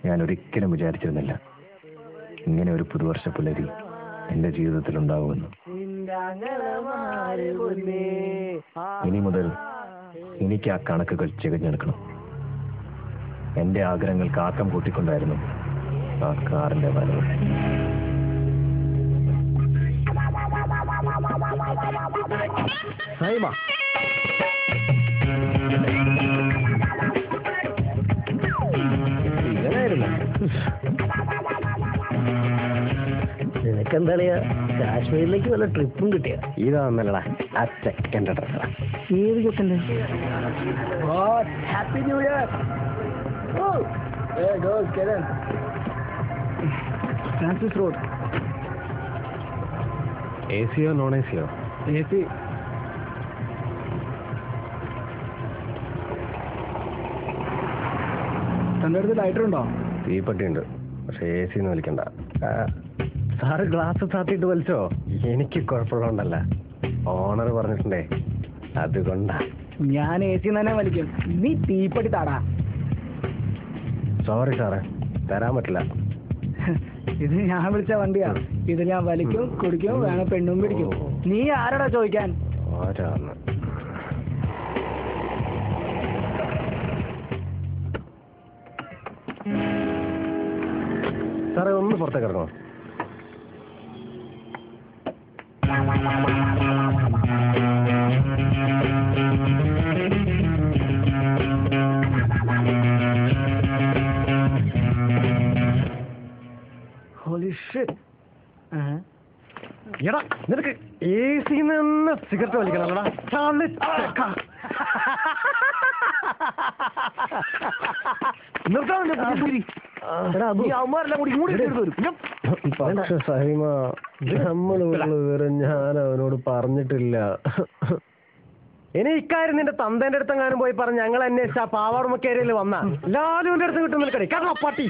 ഞാൻ ഒരിക്കലും വിചാരിച്ചിരുന്നില്ല ഇങ്ങനെ ഒരു പുതുവർഷ പുലരി എന്റെ ജീവിതത്തിൽ ഉണ്ടാവുമെന്ന്. ഇനി മുതൽ എനിക്ക് ആ കണക്കുകൾ ചികഞ്ഞെടുക്കണം. എന്റെ ആഗ്രഹങ്ങൾക്ക് ആക്കം കൂട്ടിക്കൊണ്ടായിരുന്നു ആ കാറിന്റെ വരവ്. നിനക്കെന്താളിയാ കാശ്മീരിലേക്ക് വല്ല ട്രിപ്പും കിട്ടിയ? ഇതാന്നല്ലടാ ആ ചെക്കൻ്റെ ഡ്രസ്സാ. ഏത് ചെക്കൻ്റെ? Happy new year. Francis road. A സിയോ നോൺ എ സിയോ? A C. തൻ്റെ അടുത്ത് ലൈറ്റർ ഉണ്ടോ? തീപ്പട്ടിയുണ്ട്, പക്ഷെ എ സി ഒന്നും വലിക്കണ്ട. Sir glass താത്തിയിട്ട് വലിച്ചോ? എനിക്ക് കുഴപ്പമുള്ളതുകൊണ്ടല്ല, ഓണർ പറഞ്ഞിട്ടുണ്ടേ, അതുകൊണ്ടാ. ഞാൻ എ സി തന്നെ വലിക്കും, നീ തീപ്പട്ടി താടാ. സോറി സാറേ, തരാൻ പറ്റില്ല. ഇത് ഞാൻ വിളിച്ച വണ്ടിയാ. ഇത് ഞാൻ വലിക്കും, കുടിക്കും, വേണം പെണ്ണും പിടിക്കും. നീ ആരാടാ ചോദിക്കാൻ? ആരാന്ന്? സാറേ ഒന്ന് പുറത്തേക്ക് ഇറങ്ങോ? Holy shit. എടാ നിനക്ക് എ സി നിന്ന് സിഗരറ്റ് വലിക്കണല്ലോടാ. ഞാൻ അവനോട് പറഞ്ഞിട്ടില്ല. ഇനി ഇക്കാര്യം നിന്റെ തന്തേന്റെ അടുത്തെങ്ങാനും പോയി പറഞ്ഞ് ഞങ്ങൾ അന്വേഷിച്ച പാവാർമക്കേരിയിൽ വന്ന ലാലുവിന്റെ അടുത്ത് കിട്ടുന്ന പട്ടി.